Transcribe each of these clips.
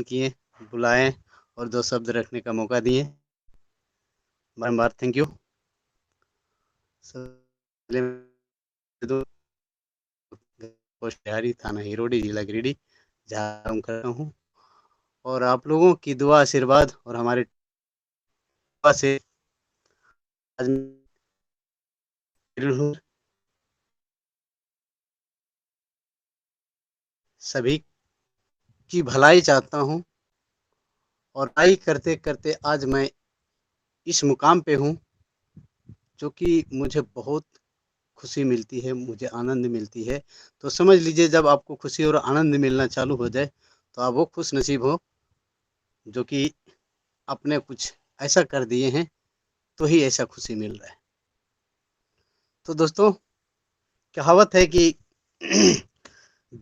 किए, बुलाएं और दो शब्द रखने का मौका दिए। बार थैंक यू। पोस्टहारी थाना हिरोडी जिला गिरिडीह जहाँ काम कर रहा हूँ और आप लोगों की दुआ आशीर्वाद और हमारे दुआ से आज सभी की भलाई चाहता हूँ और भलाई करते करते आज मैं इस मुकाम पे हूँ जो कि मुझे बहुत खुशी मिलती है, मुझे आनंद मिलती है। तो समझ लीजिए जब आपको खुशी और आनंद मिलना चालू हो जाए तो आप वो खुश नसीब हो जो कि आपने कुछ ऐसा कर दिए हैं तो ही ऐसा खुशी मिल रहा है। तो दोस्तों कहावत है कि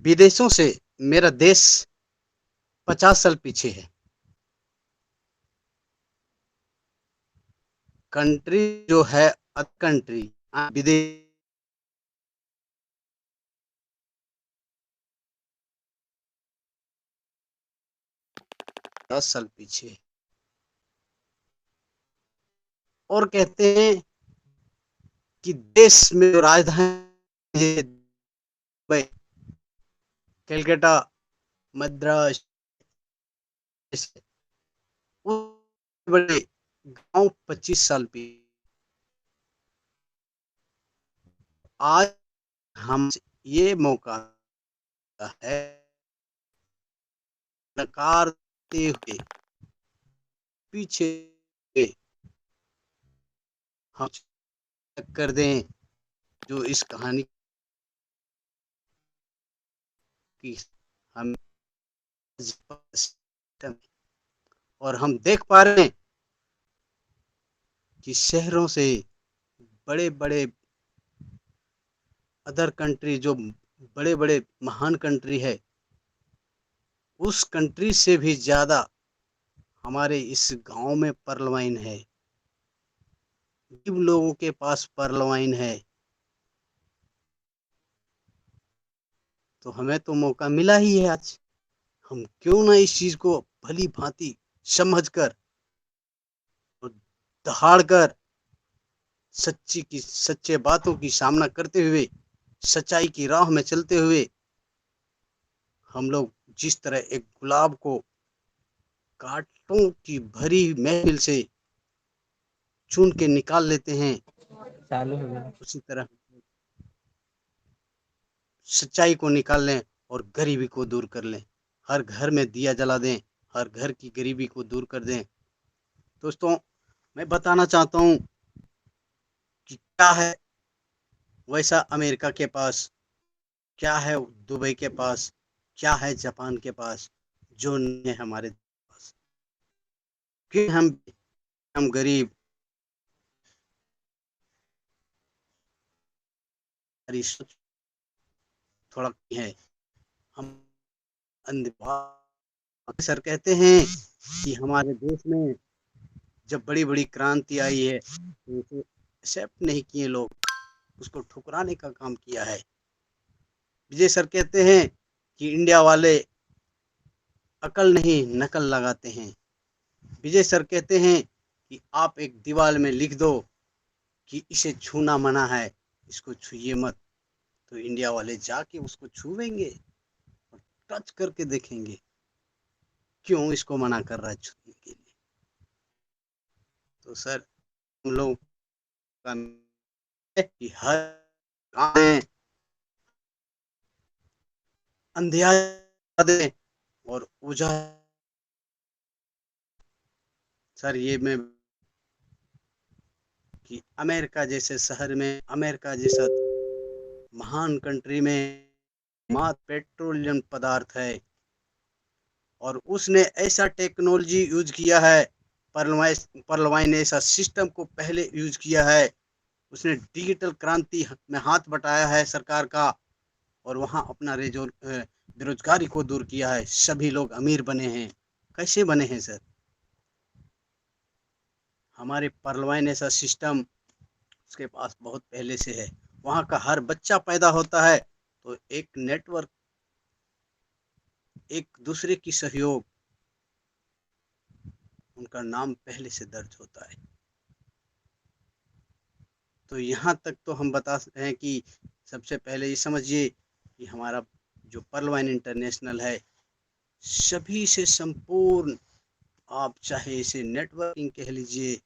विदेशों से मेरा देश 50 साल पीछे है। कंट्री जो है कंट्री विदेश 10 साल पीछे है। और कहते हैं कि देश में जो राजधानी है मुंबई, कलकत्ता, मद्रास, बड़े गांव 25 साल पीछे। आज हम ये मौका है नकारते हुए पीछे हम कर दें जो इस कहानी की हम और हम देख पा रहे हैं कि शहरों से बड़े बड़े अदर कंट्री जो बड़े बड़े महान कंट्री है उस कंट्री से भी ज्यादा हमारे इस गांव में पर्ल वाइन है, गरीब लोगों के पास पर्ल वाइन है। तो हमें तो मौका मिला ही है आज, हम क्यों ना इस चीज को भली भांति समझ कर दहाड़ कर सच्चे बातों की सामना करते हुए सच्चाई की राह में चलते हुए हम लोग जिस तरह एक गुलाब को कांटों की भरी महफिल से चुन के निकाल लेते हैं चालू हो गया। उसी तरह सच्चाई को निकाल लें और गरीबी को दूर कर लें। हर घर में दिया जला दें, हर घर की गरीबी को दूर कर दें। दोस्तों मैं बताना चाहता हूँ कि क्या है वैसा अमेरिका के पास, क्या है दुबई के पास, क्या है जापान के पास जो नहीं है हमारे पास। कि हम गरीब थोड़ा है, हम सर कहते हैं कि हमारे देश में जब बड़ी बड़ी क्रांति आई है तो उसे एक्सेप्ट नहीं किए लोग, उसको ठुकराने का काम किया है। विजय सर कहते हैं कि इंडिया वाले अकल नहीं नकल लगाते हैं। विजय सर कहते हैं कि आप एक दीवार में लिख दो कि इसे छूना मना है, इसको छूइए मत, तो इंडिया वाले जाके उसको छुएंगे और टच करके देखेंगे क्यों इसको मना कर रहा है छूने के लिए। तो सर हम लोग का कि हर गाँव में अंधिया दे और उजाला। सर ये मैं कि अमेरिका जैसे शहर में, अमेरिका जैसा महान कंट्री में मात्र पेट्रोलियम पदार्थ है और उसने ऐसा टेक्नोलॉजी यूज किया है, परलवाइन ने ऐसा सिस्टम को पहले यूज किया है। उसने डिजिटल क्रांति में हाथ बटाया है सरकार का और वहां अपना बेरोजगारी को दूर किया है। सभी लोग अमीर बने हैं। कैसे बने हैं सर? हमारे परलवाइन ऐसा सिस्टम उसके पास बहुत पहले से है। वहां का हर बच्चा पैदा होता है तो एक नेटवर्क, एक दूसरे की सहयोग, उनका नाम पहले से दर्ज होता है। तो यहाँ तक तो हम बता सकते हैं कि सबसे पहले ये समझिए कि हमारा जो पर्ल वाइन इंटरनेशनल है, सभी से संपूर्ण, आप चाहे इसे नेटवर्किंग कह लीजिए,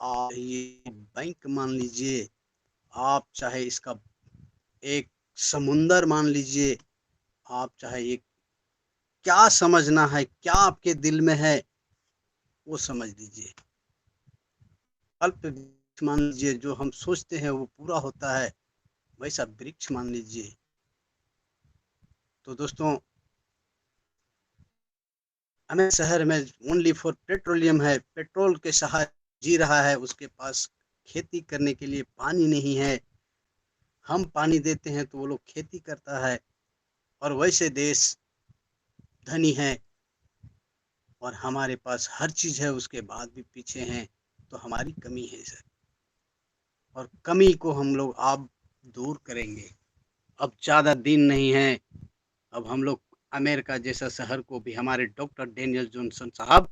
आप ये बैंक मान लीजिए, आप चाहे इसका एक समुंदर मान लीजिए, आप चाहे ये क्या समझना है, क्या आपके दिल में है, वो समझ लीजिए। अल्प वृक्ष मान लीजिए, जो हम सोचते हैं वो पूरा होता है, वैसा वृक्ष मान लीजिए। तो दोस्तों, हमें शहर में ओनली फॉर पेट्रोलियम है, पेट्रोल के सहारे जी रहा है, उसके पास खेती करने के लिए पानी नहीं है। हम पानी देते हैं तो वो लोग खेती करता है, और वैसे देश धनी है और हमारे पास हर चीज है, उसके बाद भी पीछे हैं। तो हमारी कमी है सर, और कमी को हम लोग आप दूर करेंगे। अब ज़्यादा दिन नहीं है, अब हम लोग अमेरिका जैसा शहर को भी, हमारे डॉक्टर डेनियल जॉनसन साहब,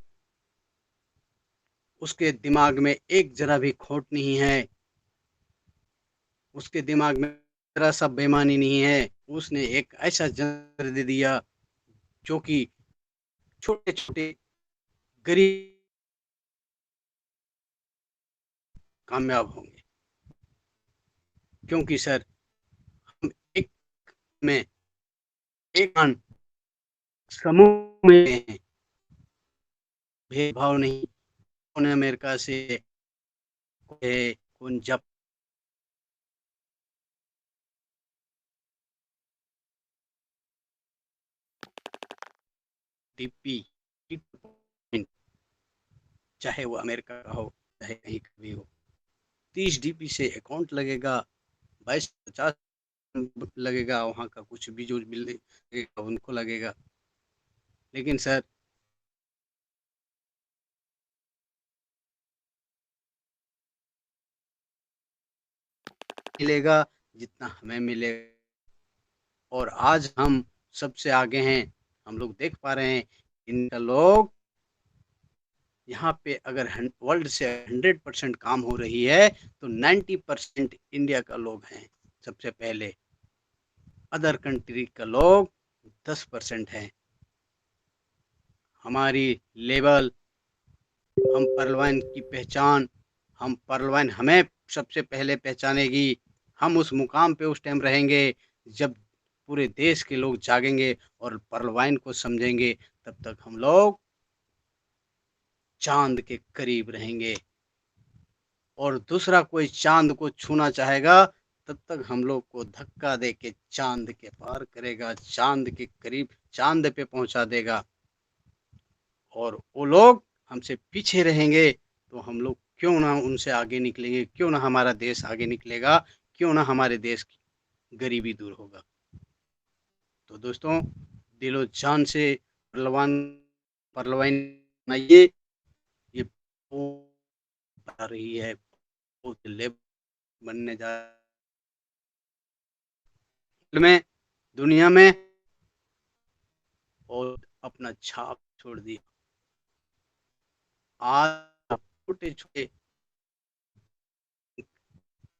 उसके दिमाग में एक जरा भी खोट नहीं है, उसके दिमाग में जरा सा बेईमानी नहीं है। उसने एक ऐसा जंतर दे दिया जो कि छोटे छोटे गरीब कामयाब होंगे। क्योंकि सर, हम एक में एक समूह में हैं, भेदभाव नहीं। कौन अमेरिका से है, कौन जापान, डीपी, चाहे वो अमेरिका का हो चाहे कहीं का भी हो, 30 डीपी से अकाउंट लगेगा, 22-50 लगेगा, वहाँ का कुछ भी जो बिल लगेगा उनको लगेगा। लेकिन सर, मिलेगा जितना हमें मिलेगा। और आज हम सबसे आगे हैं। हम लोग देख पा रहे हैं, इनका लोग यहाँ पे अगर वर्ल्ड से 100% काम हो रही है, तो 90% इंडिया का लोग हैं सबसे पहले। अदर कंट्री का लोग 10% हैं। हमारी लेवल, हम पर्ल वाइन की पहचान, हम पर्ल वाइन हमें सबसे पहले पहचानेगी। हम उस मुकाम पे उस टाइम रहेंगे जब पूरे देश के लोग जागेंगे और पर्ल वाइन को समझेंगे। तब तक हम लोग चांद के करीब रहेंगे, और दूसरा कोई चांद को छूना चाहेगा, तब तक हम लोग को धक्का दे के चांद के पार करेगा, चांद के करीब, चांद पे पहुंचा देगा। और वो लोग हमसे पीछे रहेंगे, तो हम लोग क्यों ना उनसे आगे निकलेंगे, क्यों ना हमारा देश आगे निकलेगा, क्यों ना हमारे देश की गरीबी दूर होगा। तो दोस्तों, दिलो जान से परलवान परलवाइन बनाइए। ये बता रही है, बहुत लेब बनने जा में, दुनिया में, और अपना छाप छोड़ दिया। आज छोटे छोटे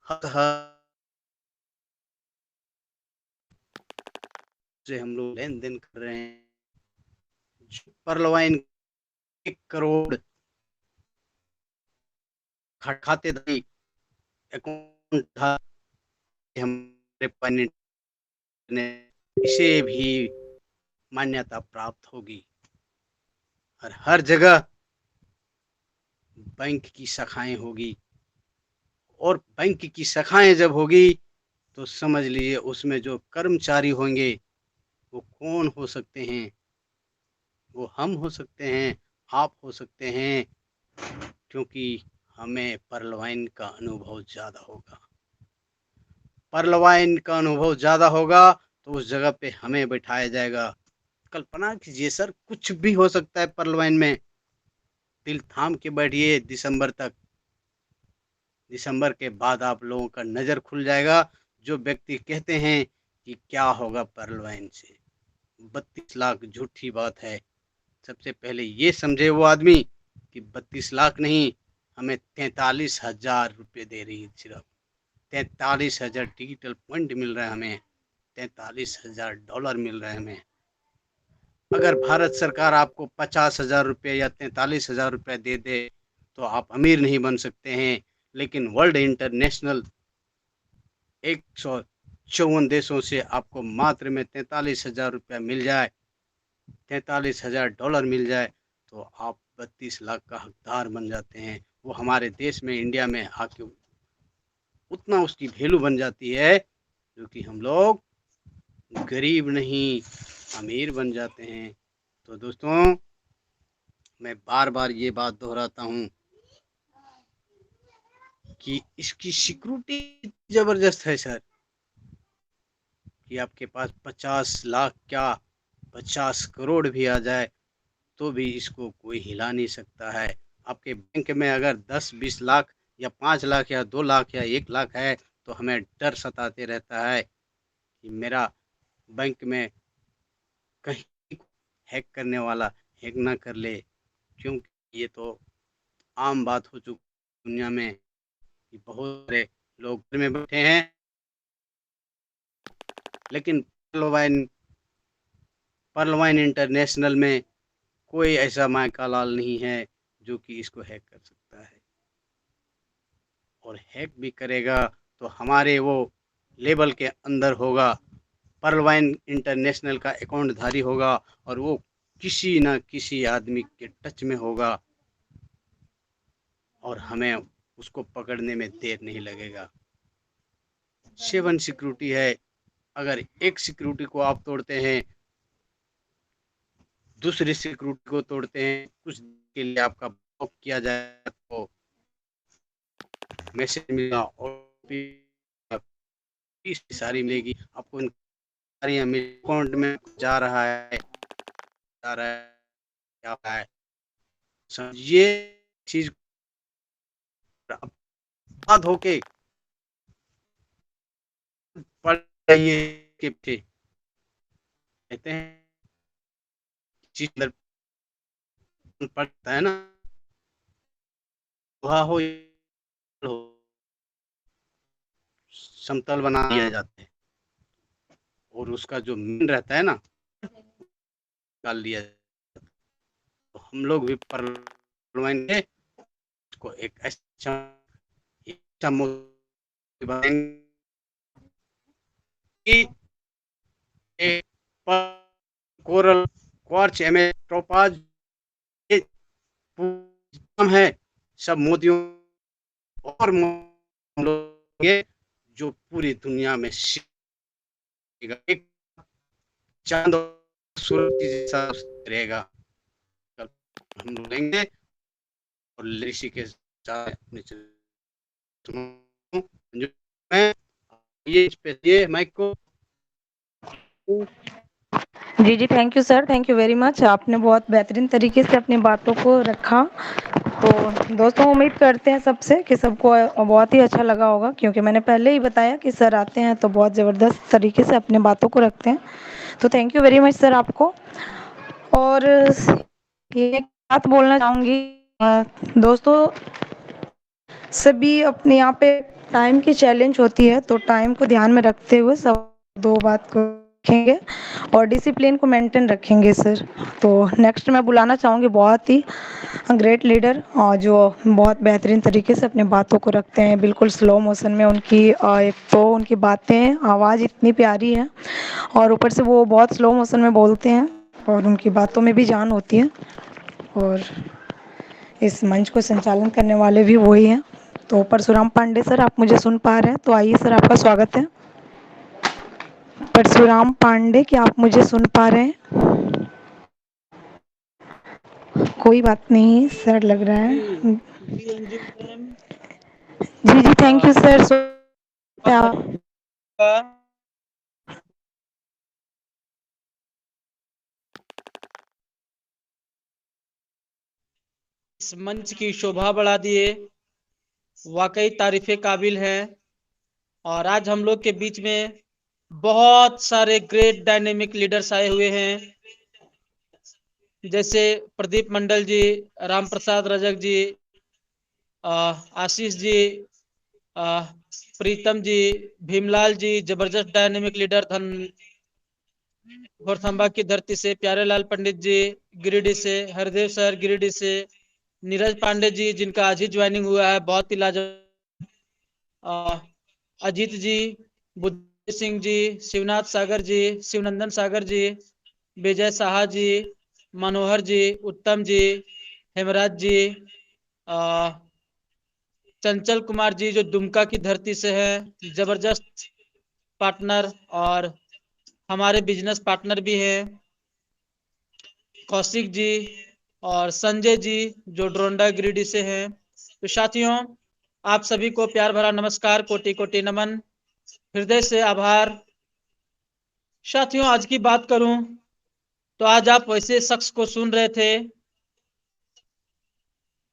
हक से हम लोग लेन देन कर रहे हैं। परलवाइन 1 करोड़ खाते दाई अकाउंट था हमारे पानी ने, इसे भी मान्यता प्राप्त होगी। और हर जगह बैंक की शाखाएं होगी, और बैंक की शाखाएं जब होगी, तो समझ लीजिए उसमें जो कर्मचारी होंगे वो कौन हो सकते हैं। वो हम हो सकते हैं, आप हो सकते हैं, क्योंकि हमें पर्ल वाइन का अनुभव ज़्यादा होगा। पर्ल वाइन का अनुभव ज़्यादा होगा तो उस जगह पे हमें बैठाया जाएगा। कल्पना कीजिए सर, कुछ भी हो सकता है पर्ल वाइन में। दिल थाम के बैठिए दिसंबर तक। दिसंबर के बाद आप लोगों का नज़र खुल जाएगा। जो व्यक्ति कहते हैं कि क्या होगा पर्ल वाइन से, 32 लाख झूठी बात है। सबसे पहले ये समझे वो आदमी कि 32 लाख नहीं, हमें 43,000 रुपये दे रही है। सिर्फ 43,000 डिजिटल पॉइंट मिल रहा है हमें, $43,000 मिल रहे हैं हमें। अगर भारत सरकार आपको 50,000 रुपये या 43,000 रुपये दे दे तो आप अमीर नहीं बन सकते हैं, लेकिन वर्ल्ड इंटरनेशनल 154 देशों से आपको मात्र में 43,000 रुपया मिल जाए, $43,000 मिल जाए, तो आप 32 लाख का हकदार बन जाते हैं। वो हमारे देश में, इंडिया में आके उतना उसकी वैल्यू बन जाती है, क्योंकि हम लोग गरीब नहीं अमीर बन जाते हैं। तो दोस्तों, मैं बार बार ये बात दोहराता हूँ कि इसकी सिक्योरिटी जबरदस्त है सर, कि आपके पास 50 लाख क्या 50 करोड़ भी आ जाए तो भी इसको कोई हिला नहीं सकता है। आपके बैंक में अगर 10-20 लाख या 5 लाख या 2 लाख या 1 लाख है तो हमें डर सताते रहता है कि मेरा बैंक में कहीं हैक करने वाला हैक ना कर ले, क्योंकि ये तो आम बात हो चुकी दुनिया में कि बहुत सारे लोग घर में बैठे हैं, लेकिन पर्लवाइन इंटरनेशनल में कोई ऐसा मायका लाल नहीं है जो कि इसको हैक कर सकता है। और हैक भी करेगा तो हमारे वो लेवल के अंदर होगा, पर्लवाइन इंटरनेशनल का अकाउंट धारी होगा, और वो किसी ना किसी आदमी के टच में होगा और हमें उसको पकड़ने में देर नहीं लगेगा। 7 सिक्योरिटी है, अगर एक सिक्योरिटी को आप तोड़ते हैं, दूसरी सिक्योरिटी को तोड़ते हैं, कुछ के लिए आपका ब्लॉक किया जाए तो मैसेज मिलेगा और सारी मिलेगी आपको, सारी अकाउंट में जा रहा है क्या है, समझिए चीज बात होके पढ़ रही है कि कहते हैं चीज पढ़ता है ना, हो समतल बना दिया जाता है और उसका जो मीन रहता है ना निकाल लिया जाता है। तो हम लोग भी परवाएंगे उसको एक अच्छा कोरल क्वार्च टोपाज है, सब मोतियों और हम लोग जो पूरी दुनिया में एक चांद सूरज जैसा रहेगा। हम लोग लेंगे और ऋषि के साथ अपने ये माइक को। जी जी, thank you sir, thank you very much. आपने बहुत बेहतरीन तरीके से अपनी बातों को रखा। तो दोस्तों, उम्मीद करते हैं सबसे कि सबको बहुत ही अच्छा लगा होगा, क्योंकि मैंने पहले ही बताया कि सर आते हैं तो बहुत ज़बरदस्त तरीके से अपने बातों को रखते हैं। तो thank you very much sir आपको। और ये एक बात बोलना चाहूँगी दोस्तों, सभी अपने यहाँ पे टाइम की चैलेंज होती है, तो टाइम को ध्यान में रखते हुए सब दो बात को रखेंगे और डिसिप्लिन को मेंटेन रखेंगे सर। तो नेक्स्ट मैं बुलाना चाहूँगी बहुत ही ग्रेट लीडर जो बहुत बेहतरीन तरीके से अपनी बातों को रखते हैं, बिल्कुल स्लो मोशन में। उनकी एक तो उनकी बातें, आवाज़ इतनी प्यारी है और ऊपर से वो बहुत स्लो मोशन में बोलते हैं और उनकी बातों में भी जान होती है। और इस मंच को संचालन करने वाले भी वही हैं। तो परशुराम पांडे सर, आप मुझे सुन पा रहे हैं? तो आइए सर, आपका स्वागत है। परशुराम पांडे, क्या आप मुझे सुन पा रहे हैं? कोई बात नहीं सर, लग रहा है। जी जी, थैंक यू सर। इस मंच की शोभा बढ़ा दिए, वाकई तारीफे काबिल है। और आज हम लोग के बीच में बहुत सारे ग्रेट डायनेमिक लीडर्स आए हुए हैं। जैसे प्रदीप मंडल जी, राम प्रसाद रजक जी, आशीष जी, प्रीतम जी, भीमलाल जी, जबरदस्त डायनेमिक लीडर धन घोड़खंबा की धरती से, प्यारेलाल पंडित जी गिरिडीह से, हरदेव सर गिरिडीह से, नीरज पांडे जी जिनका आज ही ज्वाइनिंग हुआ है, बहुत ही लाजवाब, अजीत जी, बुद्धि सिंह जी, शिवनाथ सागर जी, शिवनंदन सागर जी, विजय साहा जी, मनोहर जी, उत्तम जी, हेमराज जी, चंचल कुमार जी जो दुमका की धरती से है, जबरदस्त पार्टनर और हमारे बिजनेस पार्टनर भी हैं, कौशिक जी और संजय जी जो ड्रोंडा गिरिडीह से हैं। तो साथियों, आप सभी को प्यार भरा नमस्कार, कोटि कोटि नमन, हृदय से आभार। साथियों, आज की बात करूं तो आज आप वैसे शख्स को सुन रहे थे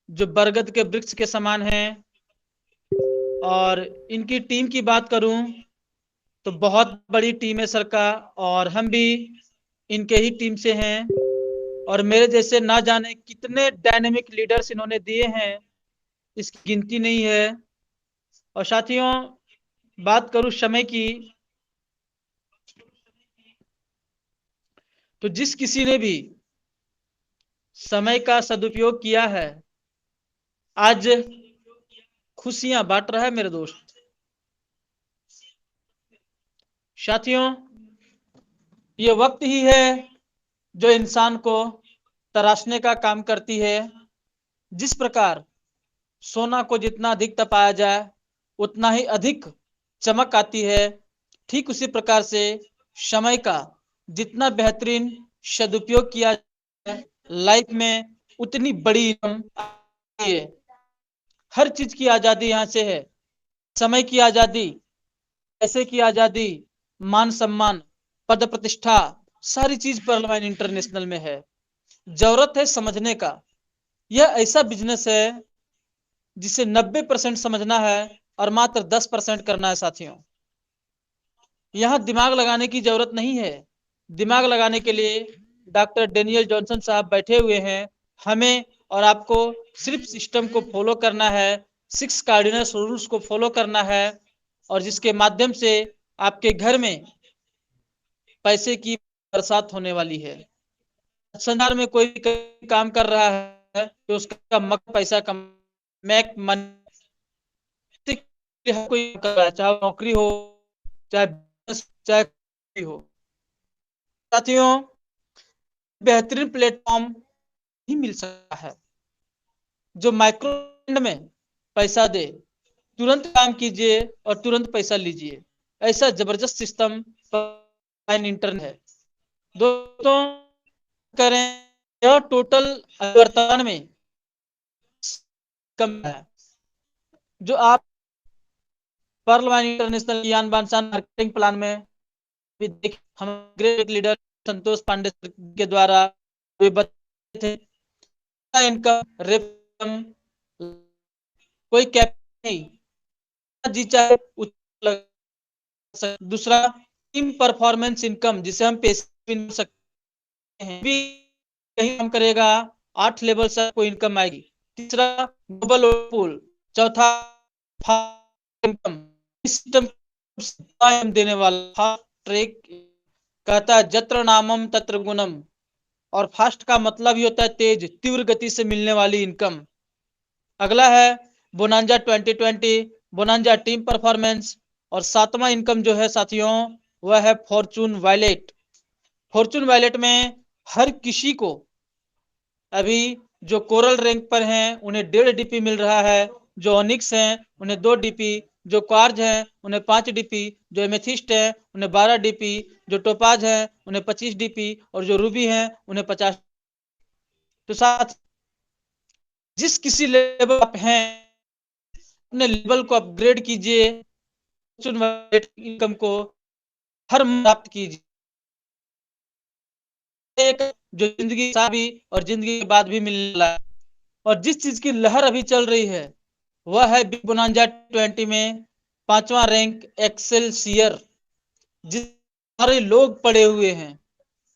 जो बरगद के वृक्ष के समान हैं, और इनकी टीम की बात करूं तो बहुत बड़ी टीम है सर का, और हम भी इनके ही टीम से हैं, और मेरे जैसे ना जाने कितने डायनेमिक लीडर्स इन्होंने दिए हैं, इसकी गिनती नहीं है। और साथियों, बात करूं समय की, तो जिस किसी ने भी समय का सदुपयोग किया है आज खुशियां बांट रहा है मेरे दोस्त। साथियों, ये वक्त ही है जो इंसान को तराशने का काम करती है। जिस प्रकार सोना को जितना अधिक तपाया जाए उतना ही अधिक चमक आती है, ठीक उसी प्रकार से समय का जितना बेहतरीन सदुपयोग किया जाए लाइफ में उतनी बड़ी इनकम आती है। हर चीज की आजादी यहाँ से है, समय की आजादी, पैसे की आजादी, मान सम्मान, पद प्रतिष्ठा, सारी चीज पर्लवाइन इंटरनेशनल में है। जरूरत है समझने का। यह ऐसा बिजनेस है जिसे 90% समझना है और मात्र 10% करना है। साथियों, यहाँ दिमाग लगाने की जरूरत नहीं है। दिमाग लगाने के लिए डॉक्टर डेनियल जॉनसन साहब बैठे हुए हैं। हमें और आपको सिर्फ सिस्टम को फॉलो करना है, 6 कार्डिनल रूल्स को फॉलो करना है, और जिसके माध्यम से आपके घर में पैसे की बरसात होने वाली है। संसार में कोई काम कर रहा है तो उसका पैसा कम मैक मन कोई कर रहा है, चाहे नौकरी हो चाहे हो। साथियों, बेहतरीन प्लेटफॉर्म ही मिल सकता है जो माइक्रो में पैसा दे, तुरंत काम कीजिए और तुरंत पैसा लीजिए। ऐसा जबरदस्त सिस्टम इंटरनेट है दोस्तों। करें यह टोटल वर्तमान में कम है जो आप पर्लवाइन इंटरनेशनल ज्ञान बांसान मार्केटिंग प्लान में भी देख, हम ग्रेट लीडर संतोष पांडे के द्वारा भी बताए थे। इनकम रेफम कोई कैप नहीं, जी चाहे दूसरा टीम परफॉर्मेंस इनकम जिसे हम पैसे मिल सकते हैं, भी कहीं काम करेगा 8 लेवल से कोई इनकम आएगी। तीसरा ग्लोबल पूल, चौथा इनकम सिस्टम देने वाला ट्रैक कहता है जत्र नामम तत्र गुणम, और फास्ट का मतलब ही होता है तेज, तीव्र गति से मिलने वाली इनकम। अगला है बोनांजा 2020, बोनांजा टीम परफॉर्मेंस, और 7वां इनकम जो है साथियों वह है फॉर्चून वॉलेट। फॉर्चून वॉलेट में हर किसी को अभी जो कोरल रैंक पर हैं उन्हें 1.5 डीपी मिल रहा है, जो ऑनिक्स हैं उन्हें 2 डीपी, जो क्वार्ज हैं उन्हें 5 डीपी, जो एमेथिस्ट हैं उन्हें 12 डीपी, जो टोपाज हैं उन्हें 25 डीपी, और जो रूबी हैं उन्हें 50। तो साथ जिस किसी लेवल आप हैं अपने लेवल को अपग्रेड कीजिए, इनकम को हर प्राप्त कीजिए, जो जिंदगी भी और जिंदगी के बाद भी मिलने वाला है। और जिस चीज की लहर अभी चल रही है वह है बिग बोनांजा 20 में 5वां रैंक एक्सेलसियर, जिस सारे लोग पड़े हुए हैं,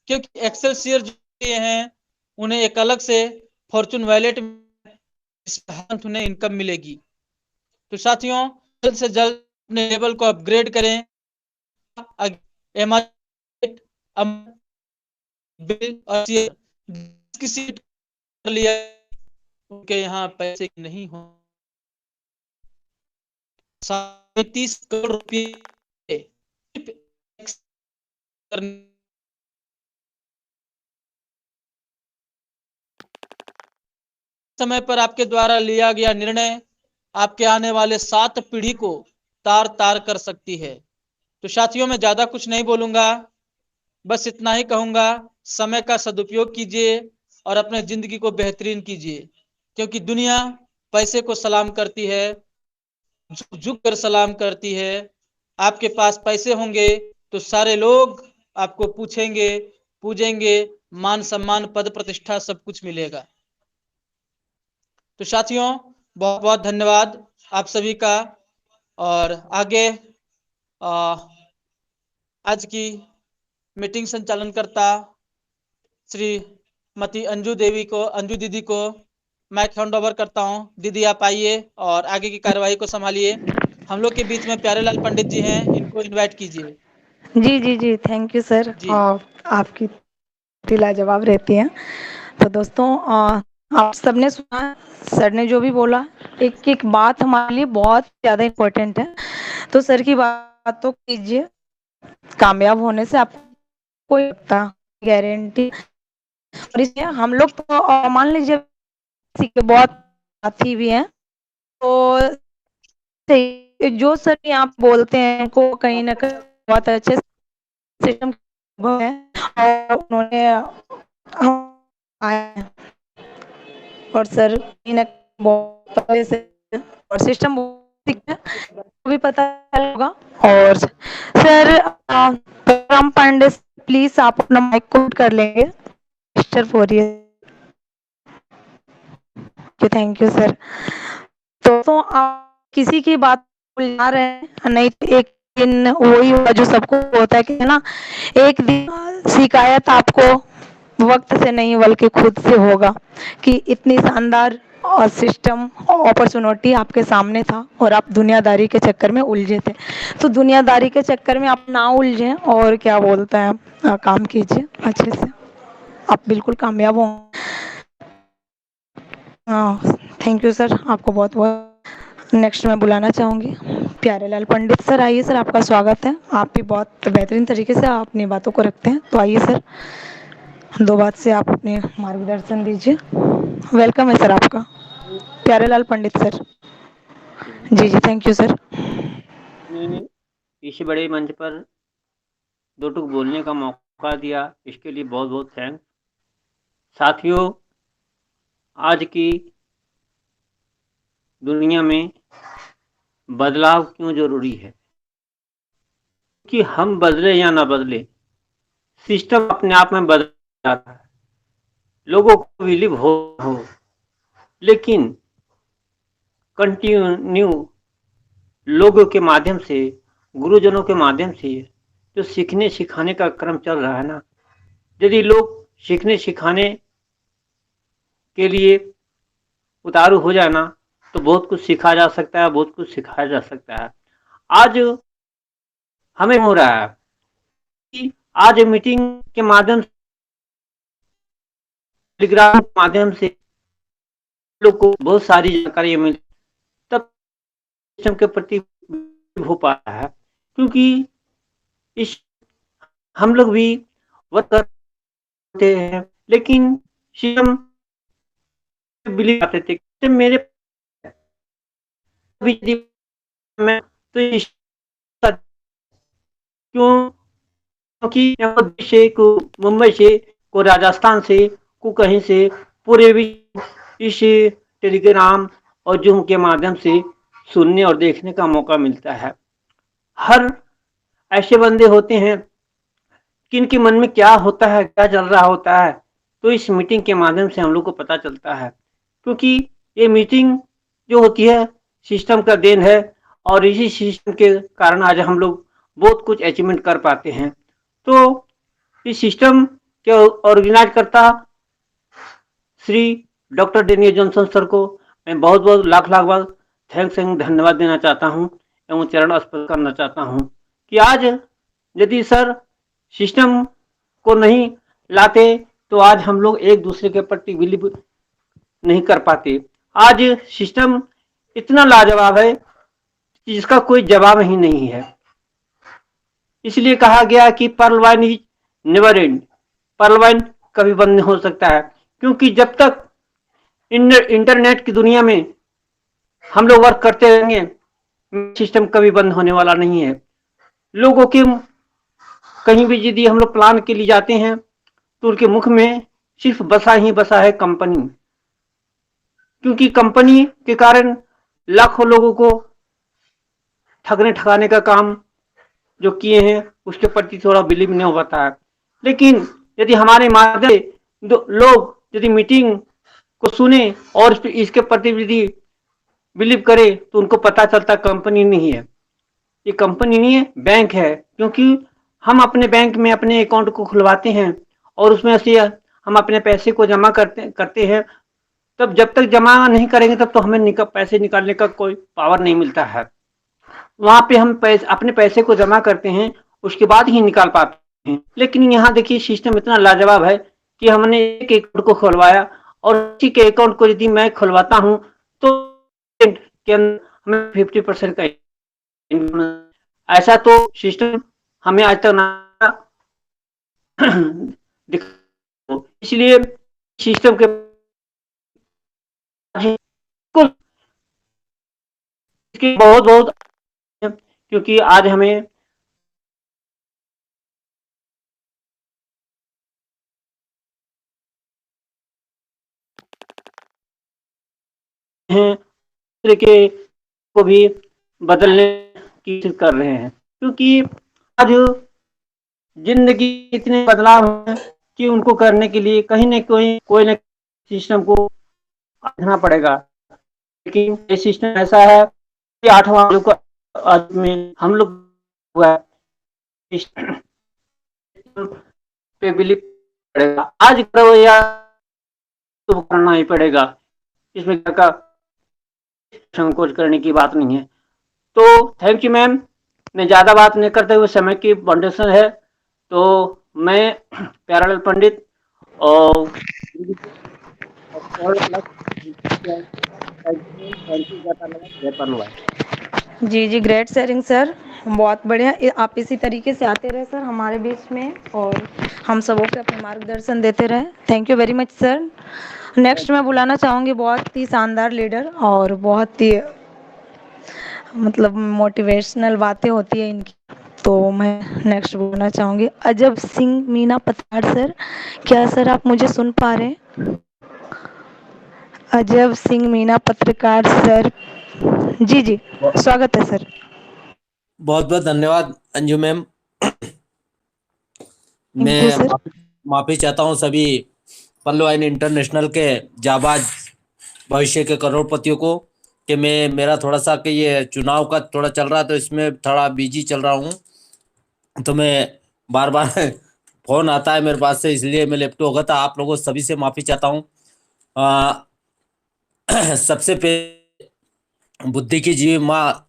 क्योंकि एक्सेलसियर जो हैं उन्हें एक अलग से फॉर्चून वॉलेट उन्हें इनकम मिलेगी। तो साथियों, जल्द से जल्द अपने लेवल को अपग्रेड करें। बिल और किसी कर लिया, उनके यहाँ पैसे नहीं हो। 30 करोड़ रुपये समय पर आपके द्वारा लिया गया निर्णय आपके आने वाले 7 पीढ़ी को तार तार कर सकती है। तो साथियों, मैं ज्यादा कुछ नहीं बोलूंगा, बस इतना ही कहूंगा, समय का सदुपयोग कीजिए और अपने जिंदगी को बेहतरीन कीजिए, क्योंकि दुनिया पैसे को सलाम करती है, झुक कर सलाम करती है। आपके पास पैसे होंगे तो सारे लोग आपको पूछेंगे, पूजेंगे, मान सम्मान पद प्रतिष्ठा सब कुछ मिलेगा। तो साथियों, बहुत बहुत धन्यवाद आप सभी का। और आगे आज की मीटिंग संचालनकर्ता श्रीमती अंजू दीदी को माइक हैंड ओवर करता हूं। दीदी आप आइए और आगे की कार्यवाही को संभालिए। हम लोग के बीच में प्यारेलाल पंडित जी हैं, इनको इनवाइट कीजिए। जी जी जी, थैंक यू सर। जी। और आपकी लाजवाब रहती हैं। तो दोस्तों, आप सबने सुना, सर ने जो भी बोला, एक एक बात हमारे लिए बहुत ज़्यादा इम्पोर्टेंट है। तो सर की बात तो कीजिए, कामयाब होने से आपको कोई गारंटी। और इसलिए हम लोग तो मान लीजिए किसी के बहुत साथी भी हैं, तो जो सर आप बोलते हैं को कहीं ना कहीं बहुत अच्छे सिस्टम है और उन्होंने आया और सर कहीं ना बहुत पहले से और सिस्टम भी पता होगा। और सर राम पांडे, प्लीज आप अपना माइक कोट कर लेंगे mister Fourier. Thank you sir. तो आप किसी की बात भुला रहे हैं, नहीं तो एक दिन वही होगा जो सबको होता है कि है ना, एक दिन शिकायत आपको वक्त से नहीं बल्कि खुद से होगा कि इतनी शानदार और सिस्टम अपॉर्चुनिटी आपके सामने था और आप दुनियादारी के चक्कर में उलझे थे। तो दुनियादारी के चक्कर में आप ना उलझें और क्या बोलते हैं, काम कीजिए अच्छे से, आप बिल्कुल कामयाब होंगे। थैंक यू सर, आपको बहुत बहुत। नेक्स्ट मैं बुलाना चाहूँगी प्यारेलाल पंडित सर। आइए सर, आपका स्वागत है। आप भी बहुत बेहतरीन तरीके से अपनी बातों को रखते हैं, तो आइए सर, 2 बात से आप अपने मार्गदर्शन दीजिए। वेलकम है सर आपका, प्यारेलाल पंडित सर। जी जी, थैंक यू सर। इस बड़े मंच पर 2 टूक बोलने का मौका दिया, इसके लिए बहुत बहुत थैंक्स। साथियों, आज की दुनिया में बदलाव क्यों जरूरी है? कि हम बदले या ना बदले, सिस्टम अपने आप में बदल जाता है, लोगों को बिलीव हो, लेकिन कंटिन्यू लोगों के माध्यम से, गुरुजनों के माध्यम से जो सीखने सिखाने का क्रम चल रहा है ना, यदि लोग सीखने सिखाने के लिए उतारू हो जाए ना, तो बहुत कुछ सीखा जा सकता है, बहुत कुछ सिखाया जा सकता है। आज हमें हो रहा है कि आज मीटिंग के माध्यम से, टेलीग्राम के माध्यम से लोग को बहुत सारी जानकारी मिल, तब सिस्टम के प्रति हो पाता है, क्योंकि इस हम लोग भी वर्क करते हैं, लेकिन सिस्टम बिलीव आते थे मेरे मैं तो क्योंकि से को मुंबई से को राजस्थान से को कहीं से पूरे भी इस टेलीग्राम और जूम के माध्यम से सुनने और देखने का मौका मिलता है। हर ऐसे बंदे होते हैं किनके मन में क्या होता है, क्या चल रहा होता है, तो इस मीटिंग के माध्यम से हम लोग को पता चलता है, क्योंकि ये मीटिंग जो होती है सिस्टम का देन है और इसी सिस्टम के कारण आज हम लोग बहुत कुछ अचीवमेंट कर पाते हैं। तो इस सिस्टम के ऑर्गेनाइज करता Shri doctor Daniel Johnson sir को मैं बहुत बहुत लाख लाख बार थैंक्स एंड धन्यवाद देना चाहता हूँ एवं चरण स्पर्श करना चाहता हूँ कि आज यदि सर सिस्टम को नहीं लाते तो आज हम लोग एक दूसरे के प्रति बिलीव नहीं कर पाते। आज सिस्टम इतना लाजवाब है कि जिसका कोई जवाब ही नहीं है। इसलिए कहा गया कि pearl wine is never end, pearl wine कभी बंद नहीं हो सकता है, क्योंकि जब तक इंटरनेट की दुनिया में हम लोग वर्क करते रहेंगे सिस्टम कभी बंद होने वाला नहीं है। लोगों के कहीं भी यदि हम लोग प्लान के लिए जाते हैं तो उनके मुख में सिर्फ बसा ही बसा है कंपनी, क्योंकि कंपनी के कारण लाखों लोगों को ठगने ठगाने का काम जो किए हैं उसके प्रति थोड़ा बिलीव नहीं हो पाता है। लेकिन यदि हमारे माध्यम से लोग यदि मीटिंग को सुने और इसके प्रति यदि बिलीव करे तो उनको पता चलता कंपनी नहीं है, ये कंपनी नहीं है, बैंक है। क्योंकि हम अपने बैंक में अपने अकाउंट को खुलवाते हैं और उसमें से हम अपने पैसे को जमा करते हैं, तब जब तक जमा नहीं करेंगे तब तो हमें पैसे निकालने का कोई पावर नहीं मिलता है। वहां पे हम अपने पैसे को जमा करते हैं, उसके बाद ही निकाल पाते हैं। लेकिन यहाँ देखिए सिस्टम इतना लाजवाब है कि हमने एक अकाउंट को खुलवाया और उसी के अकाउंट को यदि मैं खुलवाता हूँ तो के अंदर हमें 50% का ऐसा तो सिस्टम हमें आज तक ना इसलिए सिस्टम के बहुत बहुत क्योंकि आज हमें के को भी बदलने की कोशिश कर रहे हैं, क्योंकि आज जिंदगी इतने बदलाव है कि उनको करने के लिए कहीं न कोई न सिस्टम को रखना पड़ेगा। लेकिन ये सिस्टम ऐसा है कि 8वां को में हम लोग हुआ पे बिलीव पड़ेगा, आज करो या तो करना ही पड़ेगा, इसमें का संकोच करने की बात नहीं है। तो थैंक यू मैम, मैं ज़्यादा बात नहीं करते हुए समय की बाउंडेशन है, तो मैं प्यारेलाल पंडित और जी जी, ग्रेट शेयरिंग सर, बहुत बढ़िया। आप इसी तरीके से आते रहे सर हमारे बीच में और हम सबों को अपने मार्गदर्शन देते रहे। Thank you very much sir. Next मैं बुलाना चाहूँगी बहुत ही शानदार लीडर और बहुत ही मतलब मोटिवेशनल बातें होती है इनकी, तो मैं नेक्स्ट बोलना चाहूँगी अजब सिंह मीना पतवार सर। क्या सर आप मुझे सुन पा रहे हैं? अजब सिंह मीना पत्रकार सर। जी जी, स्वागत है सर। बहुत बहुत धन्यवाद अंजू मैम। मैं माफी चाहता हूँ सभी पर्ल वाइन इंटरनेशनल के जाबाज भविष्य के करोड़पतियों को कि मैं मेरा थोड़ा सा कि ये चुनाव का थोड़ा चल रहा है तो इसमें थोड़ा बिजी चल रहा हूँ, तो मैं बार बार फोन आता है मेरे पास से, इसलिए मैं लेफ्ट हो गया था। आप लोगों सभी से माफी चाहता हूँ। सबसे पहले बुद्धि की जीवी माँ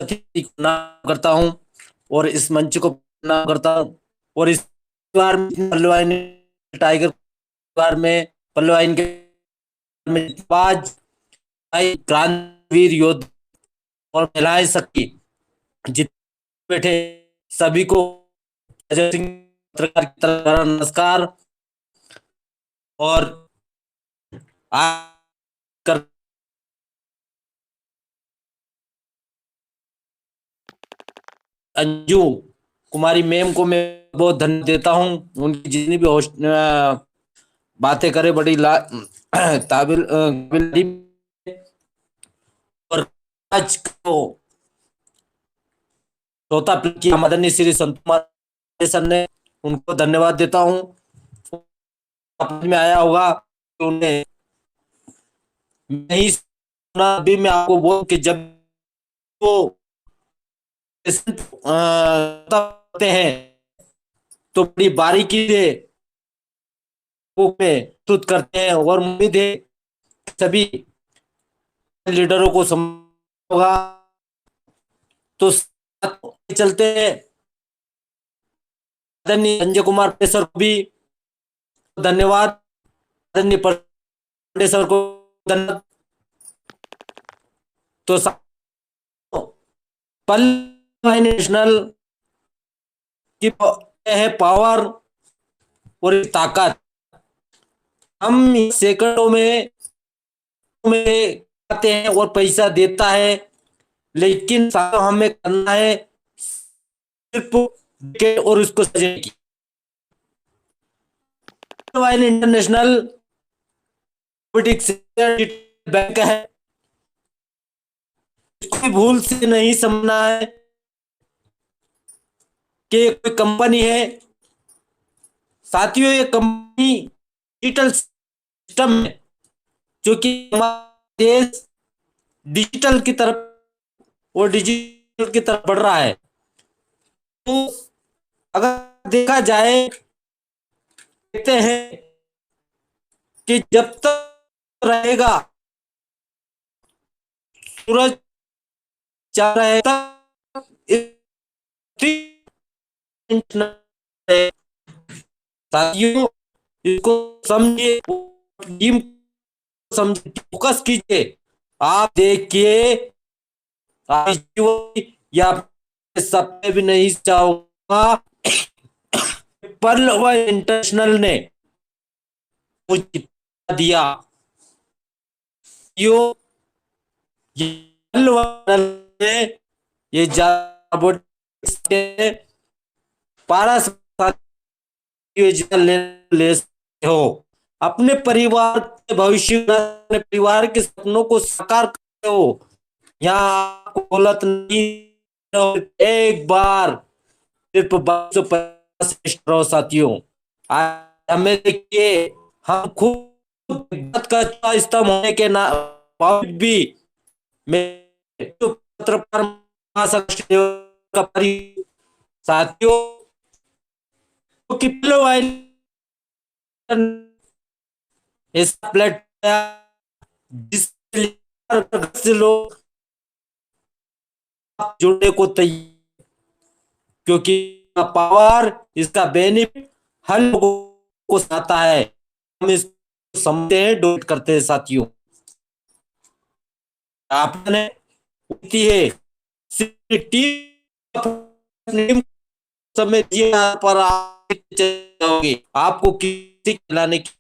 करता हूँ और इस मंच को करता हूँ और इस बार पर्ल वाइन टाइगर बार में पर्ल वाइन के क्रांतिवीर योद्धा और महिलाएं सबकी जितने बैठे सभी को अजय सिंह पत्रकार की तरह नमस्कार। और कर अंजू कुमारी मैम को मैं बहुत धन्यवाद देता हूँ, उनकी जितनी भी बातें करे बड़ी ताबिल और आज को चौथा की मदनी श्री संत कुमार सर ने, उनको धन्यवाद देता हूँ। में आया होगा तो उन्हें नहीं सुना, अभी मैं आपको बोल के जब वो हैं तो बड़ी बारीकी से प्रस्तुत करते हैं और उम्मीद है सभी लीडरों को समझ होगा। तो चलते हैं आदरणीय संजय कुमार पांडे सर को भी धन्यवाद, आदरणीय पांडे सर को धन्यवाद। तो पल्लव नेशनल की है पावर और ताकत। हम सेकंडों में आते हैं और पैसा देता है, लेकिन हमें करना है सिर्फ और उसको सजने की। इंटरनेशनल बैंक है, कोई भूल से नहीं समझना है कि कोई कंपनी है। साथियों, ये कंपनी डिजिटल सिस्टम है जो कि हमारा देश डिजिटल की तरफ और डिजिटल की तरफ बढ़ रहा है। तो अगर देखा जाए, कहते हैं कि जब तक रहेगा सूरज चाह रहे तक साथियों इसको समझिए, समझिए, फोकस कीजिए। आप देखिए या सपने भी नहीं चाहूंगा पल्लव इंटरनेशनल ने मुझे दिया यो ये पारस ले हो अपने परिवार के भविष्य, अपने परिवार के सपनों को साकार करते हो। यहाँ गलत नहीं, एक बार सिर्फ 1250 साथियों। हमें देखिए, हम खुद का स्तंभ होने के बावजूद भी मैं पत्रकार का साथियों कि ऐसा प्लेटफॉर्म जिससे लोग जुड़ने को तैयार, क्योंकि पावर इसका बेनिफिट हर लोगों को आता है। हम इसको समझते हैं, डोनेट करते हैं। साथियों, आपने होती है टीम समय पर आपको किसी खिलाने की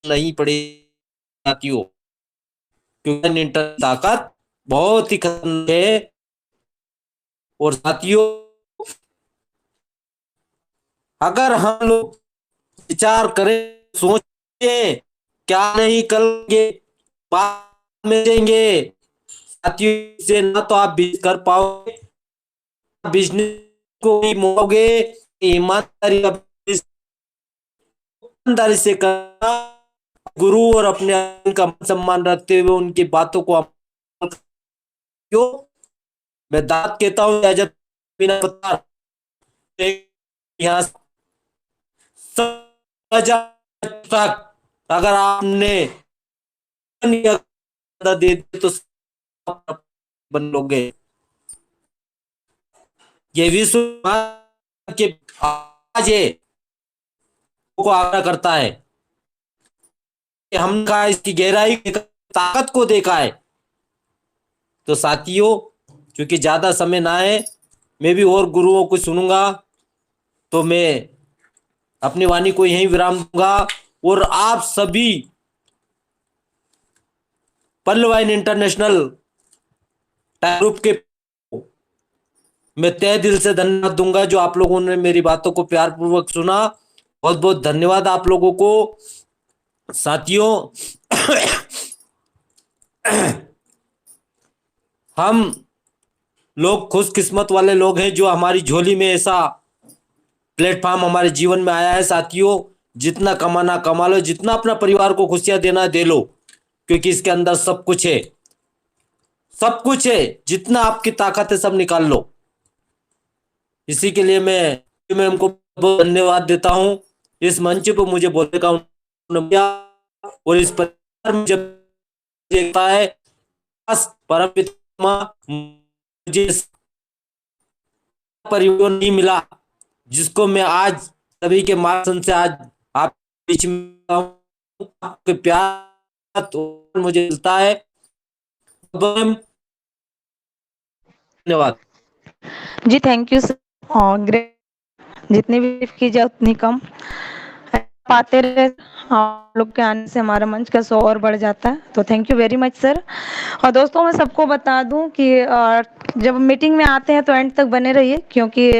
नहीं पड़ेगी साथियों, क्योंकि इंटर ताकत बहुत ही खतरनाक है। और साथियों, अगर हम लोग विचार करें, सोचें, क्या नहीं करेंगे, बाद में देंगे साथियों, से ना तो आप बिजनेस कर पाओगे, बिजनेस को भी मोड़ोगे। ईमानदारी से करना, गुरु और अपने का सम्मान रखते हुए उनकी बातों को क्यों मैं दाद कहता हूँ, बिना पता यहाँ तक अगर आपने दे तो बन लोगे। ये विश्व के आज को आग्रह करता है कि हमने इसकी गहराई ताकत को देखा है। तो साथियों, क्योंकि ज्यादा समय ना है, मैं भी और गुरुओं को सुनूंगा, तो मैं अपनी वाणी को यहीं विराम दूंगा। और आप सभी पल्लव इंटरनेशनल ग्रुप के मैं तहे दिल से धन्यवाद दूंगा, जो आप लोगों ने मेरी बातों को प्यार पूर्वक सुना। बहुत बहुत धन्यवाद आप लोगों को। साथियों, हम लोग खुशकिस्मत वाले लोग हैं जो हमारी झोली में ऐसा प्लेटफॉर्म हमारे जीवन में आया है। साथियों, जितना कमाना कमा लो, जितना अपना परिवार को खुशियां देना दे लो, क्योंकि इसके अंदर सब कुछ है, सब कुछ है। जितना आपकी ताकत है सब निकाल लो। इसी के लिए मैं हमको बहुत धन्यवाद देता हूं। इस मंच पर मुझे बोलने का और इस परिवार में जब देखता है परमपिता मुझे परिवार नहीं मिला जिसको मैं आज सभी के माध्यम से आज आप बीच में आपके प्यार तो मुझे मिलता है। धन्यवाद जी थैंक यू सर। ग्रेट, जितनी भी तारीफ की जाए उतनी कम। पाते रहे, आप लोग के आने से हमारा मंच का शो और बढ़ जाता है, तो thank you very much sir. और दोस्तों मैं सबको बता दूं कि जब मीटिंग में आते हैं तो एंड तक बने रहिए, क्योंकि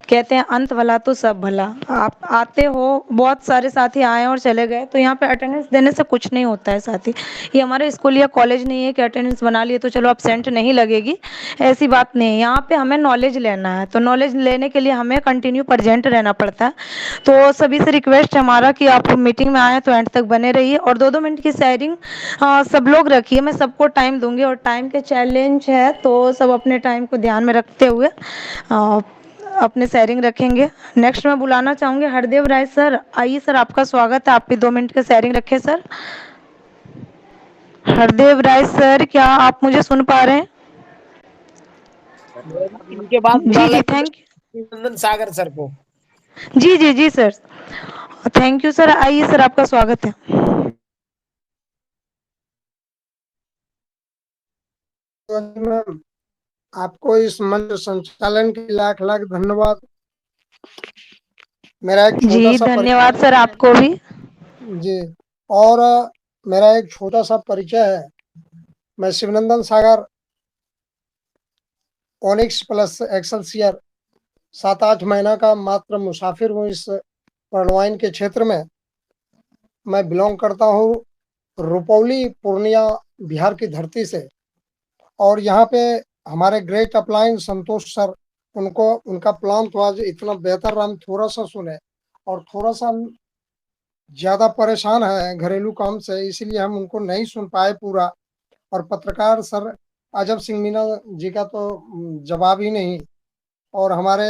कहते हैं अंत भला तो सब भला। आप आते हो, बहुत सारे साथी आए और चले गए, तो यहाँ पे अटेंडेंस देने से कुछ नहीं होता है साथी। ये हमारे स्कूल या कॉलेज नहीं है कि अटेंडेंस बना लिए तो चलो absent नहीं लगेगी, ऐसी बात नहीं है। यहाँ पे हमें नॉलेज लेना है, तो नॉलेज लेने के लिए हमें कंटिन्यू प्रेजेंट रहना पड़ता है। तो सभी से रिक्वेस्ट है हमारा कि आप मीटिंग में आए तो एंड तक बने रहिए, और 2-2 मिनट की शेयरिंग सब लोग रखिए। मैं सबको टाइम दूंगी और टाइम के चैलेंज है, तो सब अपने टाइम को ध्यान में रखते हुए अपने शेयरिंग रखेंगे। नेक्स्ट मैं बुलाना चाहूंगी हरदेव राय सर। आइए सर, आपका स्वागत है, आप भी 2 मिनट का शेयरिंग रखें सर। हरदेव राय सर, क्या आप मुझे सुन पा रहे हैं? इनके बाद बुला जी जी लेंगे थैंक शिवानंद सागर सर को। जी जी जी सर, थैंक यू सर। आइए सर, आपका स्वागत है। मैम, आपको इस मंच संचालन के लाख लाख धन्यवाद। मेरा एक छोटा जी सा धन्यवाद सर, आपको भी। जी, और मेरा एक छोटा सा परिचय है। मैं शिवनंदन सागर ओनिक्स प्लस एक्सेलसियर 7-8 महीना का मात्र मुसाफिर हूँ इस पर्णवाइन के क्षेत्र में। मैं बिलोंग करता हूँ रुपौली पूर्णिया बिहार की धरती से, और यहाँ पे हमारे ग्रेट अपलाइन संतोष सर, उनको उनका प्लान तो आज इतना बेहतर रहा, हम थोड़ा सा सुने और थोड़ा सा हम ज्यादा परेशान है घरेलू काम से, इसीलिए हम उनको नहीं सुन पाए पूरा। और पत्रकार सर अजब सिंह मीना जी का तो जवाब ही नहीं। और हमारे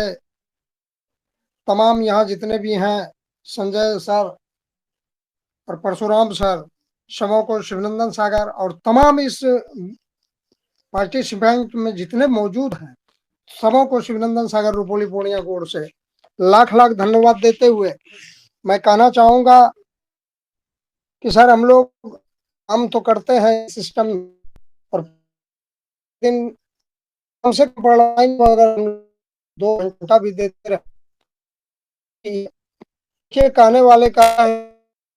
तमाम यहाँ जितने भी हैं, संजय सर और परशुराम सर, समों को शिवनंदन सागर, और तमाम इस पार्टिसिपेंट में जितने मौजूद हैं, सबों को शिवनंदन सागर रुपौली पूर्णिया कोड से लाख लाख धन्यवाद देते हुए मैं कहना चाहूंगा कि सर हम लोग काम तो करते हैं सिस्टम, और दिन कम से कम पढ़ाई को अगर 2 घंटा भी देते रहे, कहने वाले का है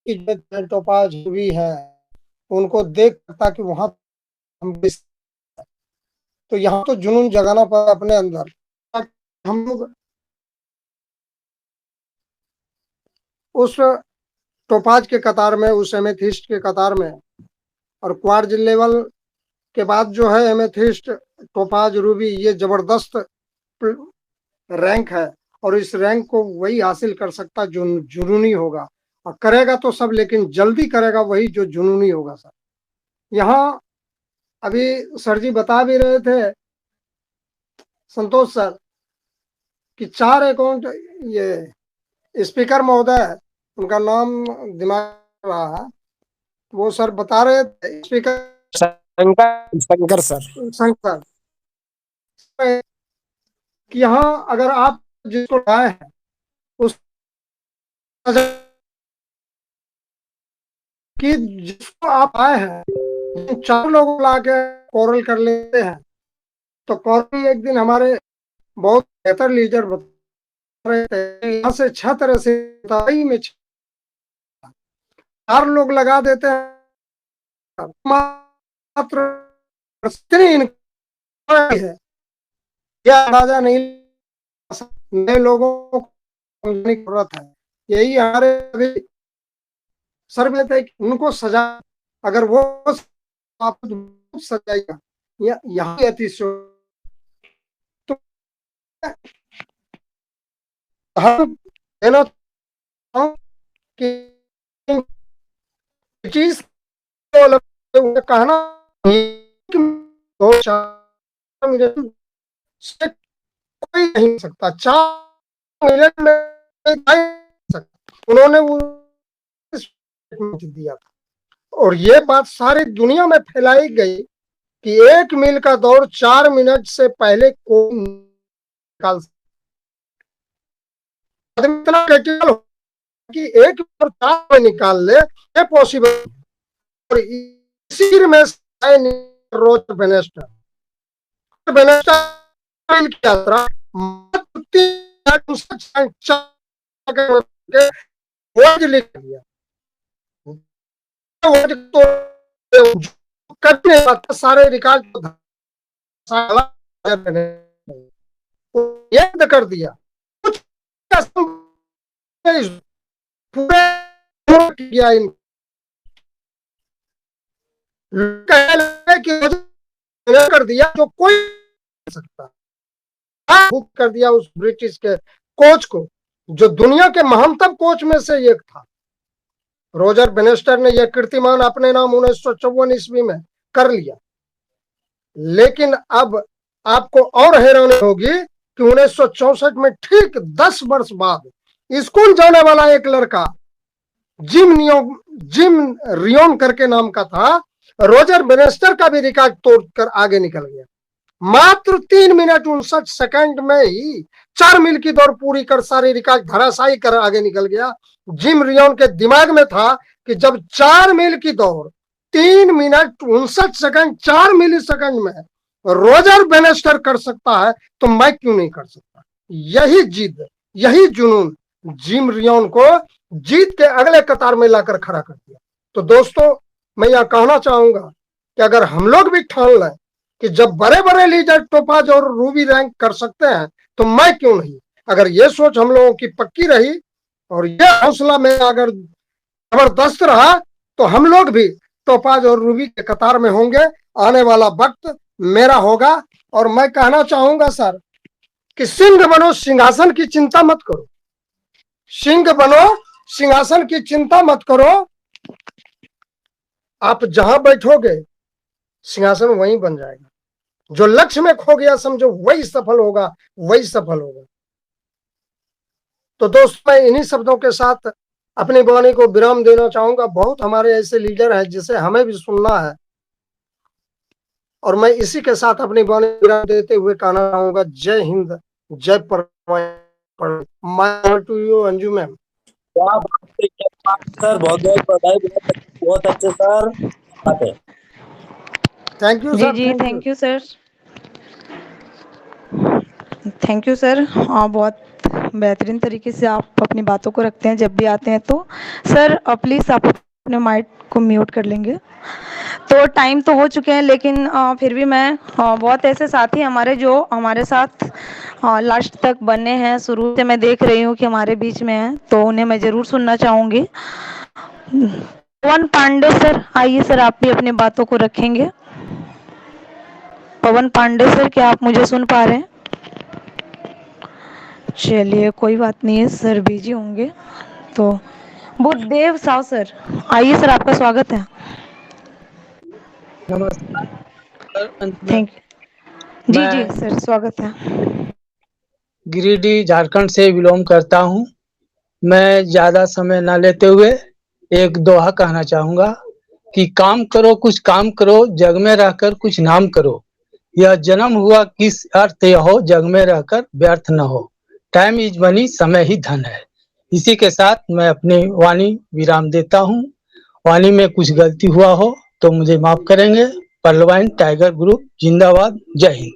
कि टोपाज भी है उनको देख, ताकि वहां हम, तो यहाँ तो जुनून जगाना पड़ा अपने अंदर। हम लोग उस टोपाज के कतार में, उस एमेथिस्ट के कतार में, और क्वार्ज लेवल के बाद जो है एमेथिस्ट, टोपाज, रूबी, ये जबरदस्त रैंक है। और इस रैंक को वही हासिल कर सकता जो जुनूनी होगा, और करेगा तो सब, लेकिन जल्दी करेगा वही जो जुनूनी होगा सर। यहाँ अभी सर जी बता भी रहे थे संतोष सर कि 4 अकाउंट, ये स्पीकर महोदय, उनका नाम दिमाग रहा है, वो सर बता रहे थे, स्पीकर शंकर सर। शंकर, कि यहाँ अगर आप जिसको आए हैं उस कि जिसको आप आए हैं 4 लोगों को लाके कोरल कर लेते हैं, तो कोरल एक दिन हमारे बहुत बेहतर लीडर बता रहे थे, यहाँ से 6 तरह से में 4 लोग लगा देते हैं, मात्र है, यह अंदाजा नहीं, नए लोगों को समझने की जरूरत है। यही हमारे अभी सर में थे कि उनको सजा, अगर वो आप सजाएगा यहाँ अति तो हम देना कि चीज कहना से कोई नहीं सकता, 4 मिनट में सकता। उन्होंने वो दिया था, और ये बात सारी दुनिया में फैलाई गई कि 1 मील का दौड़ 4 मिनट से पहले कोई निकाल इतना कैटेबल हो कि 1 और 4 में निकाल ले, ये पॉसिबल। और इसी में रोजर बेनेस्टर की यात्रा लिख दिया, करने सारे रिकॉर्ड कर दिया, कुछ पूरे किया कर दिया जो कोई नहीं सकता। बुक कर दिया उस ब्रिटिश के कोच को, जो दुनिया के महानतम कोच में से एक था। रोजर बेनेस्टर ने यह कीर्तिमान अपने नाम 1954 ईस्वी में कर लिया। लेकिन अब आपको और हैरानी होगी कि 1964 में ठीक 10 वर्ष बाद स्कूल जाने वाला एक लड़का जिम रियोन करके नाम का था, रोजर बेनेस्टर का भी रिकॉर्ड तोड़कर आगे निकल गया। मात्र 3 मिनट 59 सेकंड में ही 4 मील की दौड़ पूरी कर सारी रिकॉर्ड धराशायी कर आगे निकल गया। जिम रियोन के दिमाग में था कि जब 4 मील की दौड़ 3 मिनट 59 सेकंड 4 मिली सेकंड में रोजर बेनेस्टर कर सकता है तो मैं क्यों नहीं कर सकता। यही जिद, यही जुनून जिम रियोन को जीत के अगले कतार में लाकर खड़ा कर दिया। तो दोस्तों, मैं यह कहना चाहूंगा कि अगर हम लोग भी ठान लें कि जब बड़े बड़े लीडर टोपाज और रूबी रैंक कर सकते हैं तो मैं क्यों नहीं। अगर ये सोच हम लोगों की पक्की रही और ये हौसला में अगर जबरदस्त रहा तो हम लोग भी टोपाज और रूबी के कतार में होंगे। आने वाला वक्त मेरा होगा। और मैं कहना चाहूंगा सर कि सिंह बनो, सिंहासन की चिंता मत करो। सिंह बनो, सिंहासन की चिंता मत करो। आप जहां बैठोगे सिंहासन वहीं बन जाएगा। जो लक्ष्य में खो गया समझो वही सफल होगा, वही सफल होगा। तो दोस्तों, मैं इन्हीं शब्दों के साथ अपनी वाणी को विराम देना चाहूंगा। बहुत हमारे ऐसे लीडर हैं जिसे हमें भी सुनना है, और मैं इसी के साथ अपनी वाणी विराम देते हुए कहना चाहूंगा, जय हिंद, जय परमात्मा। To you Anju ma'am. Sir बहुत बहुत बधाई, बहुत अच्छे सर। Thank you sir. जी thank you sir, thank you sir. बहुत बेहतरीन तरीके से आप अपनी बातों को रखते हैं जब भी आते हैं। तो सर प्लीज़ आप अपने माइक को म्यूट कर लेंगे। तो टाइम तो हो चुके हैं, लेकिन फिर भी मैं बहुत ऐसे साथी हमारे जो हमारे साथ लास्ट तक बने हैं, शुरू से मैं देख रही हूँ कि हमारे बीच में हैं, तो उन्हें मैं ज़रूर सुनना चाहूँगी। पवन पांडे सर, आइए सर, आप भी अपनी बातों को रखेंगे। पवन पांडे सर, क्या आप मुझे सुन पा रहे हैं? चलिए कोई बात नहीं है, सर बिजी होंगे। तो बुद्धदेव साव सर, आइए सर, आपका स्वागत है। नमस्कार। Thank you. जी सर, स्वागत है। गिरिडीह झारखंड से बिलोंग करता हूं। मैं ज्यादा समय ना लेते हुए एक दोहा कहना चाहूंगा कि काम करो कुछ काम करो, जग में रहकर कुछ नाम करो। यह जन्म हुआ किस अर्थ यह हो, जग में रहकर व्यर्थ न हो। टाइम इज मनी, समय ही धन है। इसी के साथ मैं अपनी वाणी विराम देता हूं। वाणी में कुछ गलती हुआ हो तो मुझे माफ करेंगे। पर्लवाइन टाइगर ग्रुप जिंदाबाद। जय हिंद।